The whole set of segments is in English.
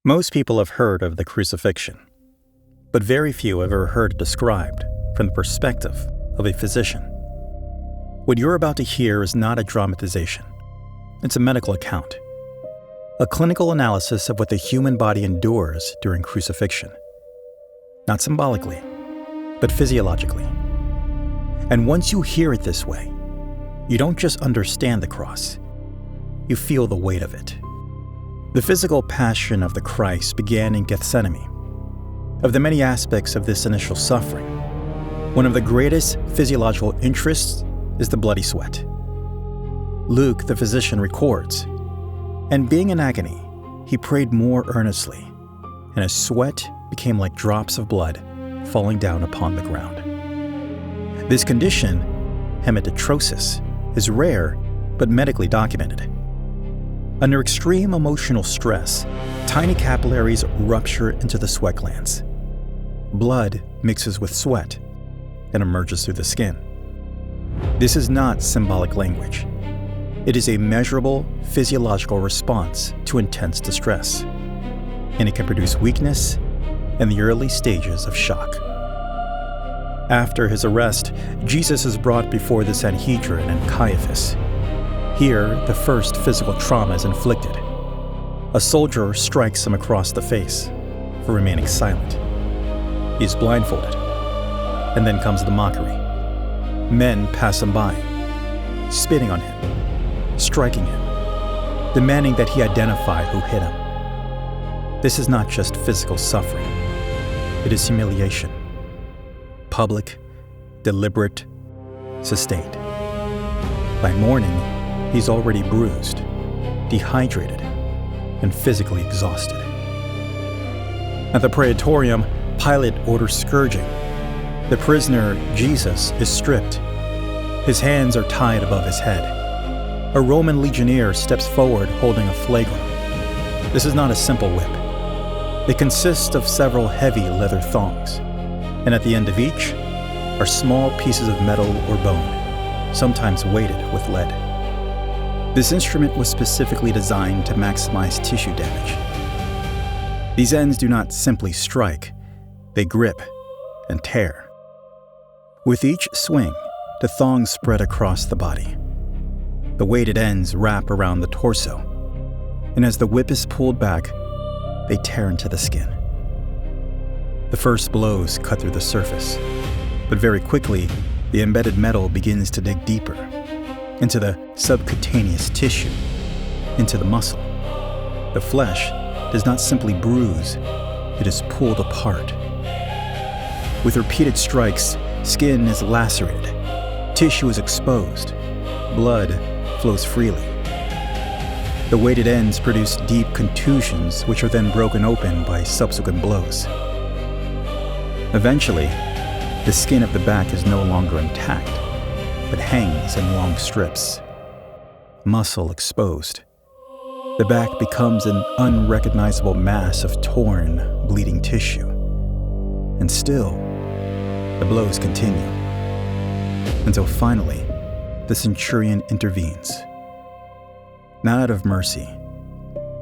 Most people have heard of the Crucifixion, but very few have ever heard it described from the perspective of a physician. What you're about to hear is not a dramatization. It's a medical account, a clinical analysis of what the human body endures during crucifixion. Not symbolically, but physiologically. And once you hear it this way, you don't just understand the cross, you feel the weight of it. The physical passion of the Christ began in Gethsemane. Of the many aspects of this initial suffering, one of the greatest physiological interests is the bloody sweat. Luke, the physician, records, "And being in agony, he prayed more earnestly, and his sweat became like drops of blood falling down upon the ground." This condition, hematotrosis, is rare but medically documented. Under extreme emotional stress, tiny capillaries rupture into the sweat glands. Blood mixes with sweat and emerges through the skin. This is not symbolic language. It is a measurable physiological response to intense distress, and it can produce weakness and the early stages of shock. After his arrest, Jesus is brought before the Sanhedrin and Caiaphas. Here, the first physical trauma is inflicted. A soldier strikes him across the face for remaining silent. He is blindfolded, and then comes the mockery. Men pass him by, spitting on him, striking him, demanding that he identify who hit him. This is not just physical suffering. It is humiliation. Public, deliberate, sustained. By morning, he's already bruised, dehydrated, and physically exhausted. At the Praetorium, Pilate orders scourging. The prisoner, Jesus, is stripped. His hands are tied above his head. A Roman legionnaire steps forward holding a flagrum. This is not a simple whip. It consists of several heavy leather thongs, and at the end of each are small pieces of metal or bone, sometimes weighted with lead. This instrument was specifically designed to maximize tissue damage. These ends do not simply strike, they grip and tear. With each swing, the thongs spread across the body. The weighted ends wrap around the torso, and as the whip is pulled back, they tear into the skin. The first blows cut through the surface, but very quickly, the embedded metal begins to dig deeper, into the subcutaneous tissue, into the muscle. The flesh does not simply bruise, it is pulled apart. With repeated strikes, skin is lacerated, tissue is exposed, blood flows freely. The weighted ends produce deep contusions, which are then broken open by subsequent blows. Eventually, the skin of the back is no longer intact, but hangs in long strips. Muscle exposed. The back becomes an unrecognizable mass of torn, bleeding tissue. And still, the blows continue. Until finally, the centurion intervenes. Not out of mercy,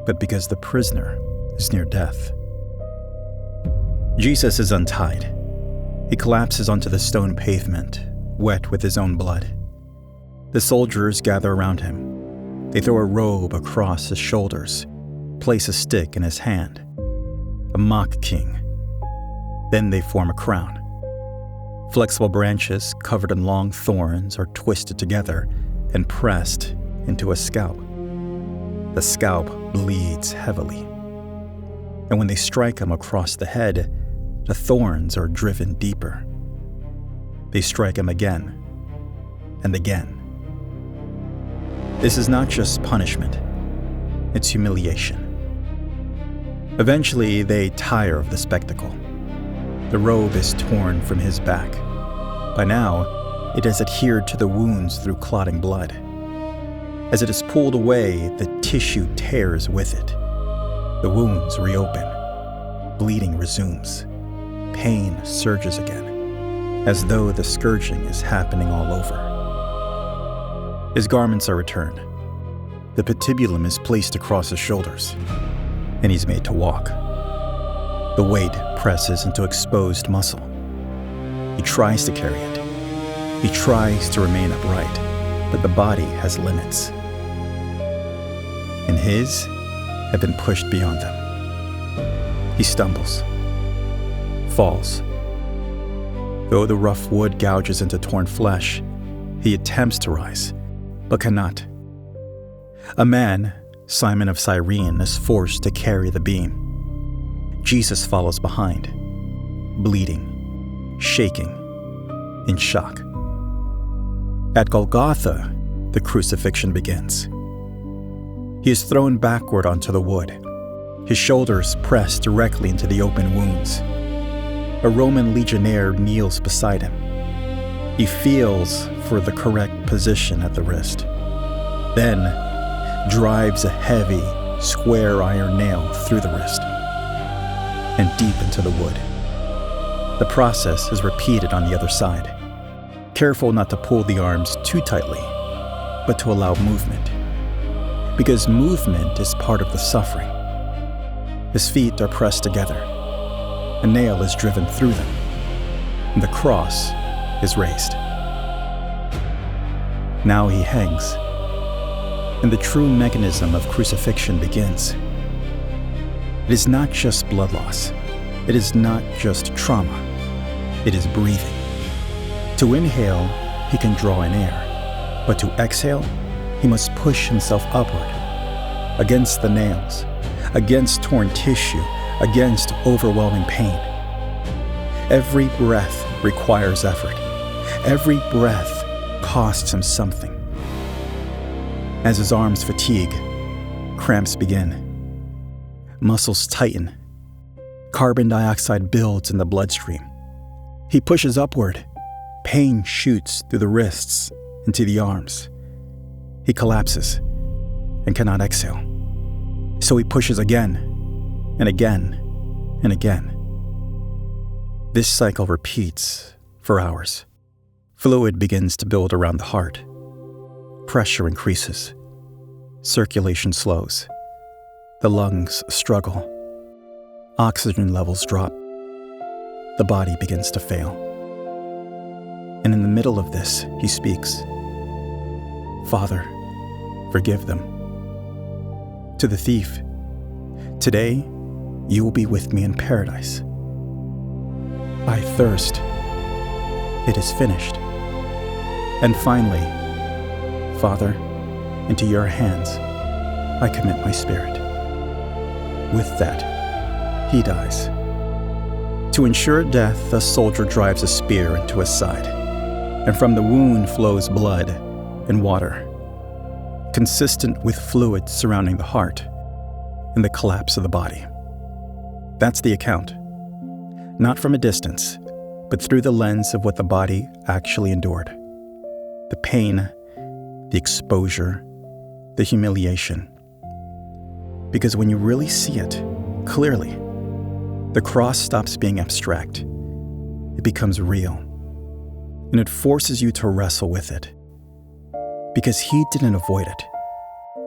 but because the prisoner is near death. Jesus is untied. He collapses onto the stone pavement, wet with his own blood. The soldiers gather around him. They throw a robe across his shoulders, place a stick in his hand, a mock king. Then they form a crown. Flexible branches covered in long thorns are twisted together and pressed into a scalp. The scalp bleeds heavily. And when they strike him across the head, the thorns are driven deeper. They strike him again and again. This is not just punishment, it's humiliation. Eventually, they tire of the spectacle. The robe is torn from his back. By now, it has adhered to the wounds through clotting blood. As it is pulled away, the tissue tears with it. The wounds reopen. Bleeding resumes. Pain surges again, as though the scourging is happening all over. His garments are returned. The patibulum is placed across his shoulders, and he's made to walk. The weight presses into exposed muscle. He tries to carry it. He tries to remain upright, but the body has limits. And his have been pushed beyond them. He stumbles, falls. Though the rough wood gouges into torn flesh, he attempts to rise, but cannot. A man, Simon of Cyrene, is forced to carry the beam. Jesus follows behind, bleeding, shaking, in shock. At Golgotha, the crucifixion begins. He is thrown backward onto the wood, his shoulders pressed directly into the open wounds. A Roman legionnaire kneels beside him. He feels for the correct position at the wrist, then drives a heavy, square iron nail through the wrist and deep into the wood. The process is repeated on the other side, careful not to pull the arms too tightly, but to allow movement, because movement is part of the suffering. His feet are pressed together. A nail is driven through them, and the cross is raised. Now he hangs, and the true mechanism of crucifixion begins. It is not just blood loss. It is not just trauma. It is breathing. To inhale, he can draw in air, but to exhale, he must push himself upward, against the nails, against torn tissue, against overwhelming pain. Every breath requires effort. Every breath costs him something. As his arms fatigue, cramps begin. Muscles tighten. Carbon dioxide builds in the bloodstream. He pushes upward. Pain shoots through the wrists into the arms. He collapses and cannot exhale. So he pushes again and again and again. This cycle repeats for hours. Fluid begins to build around the heart. Pressure increases. Circulation slows. The lungs struggle. Oxygen levels drop. The body begins to fail. And in the middle of this, he speaks, "Father, forgive them." To the thief, "Today, you will be with me in paradise." "I thirst. It is finished." And finally, "Father, into your hands I commit my spirit." With that, he dies. To ensure death, a soldier drives a spear into his side, and from the wound flows blood and water, consistent with fluid surrounding the heart and the collapse of the body. That's the account. Not from a distance, but through the lens of what the body actually endured. The pain, the exposure, the humiliation. Because when you really see it clearly, the cross stops being abstract. It becomes real. And it forces you to wrestle with it. Because he didn't avoid it.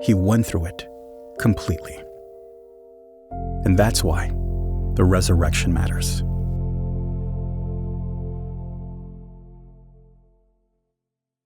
He went through it completely. And that's why the resurrection matters.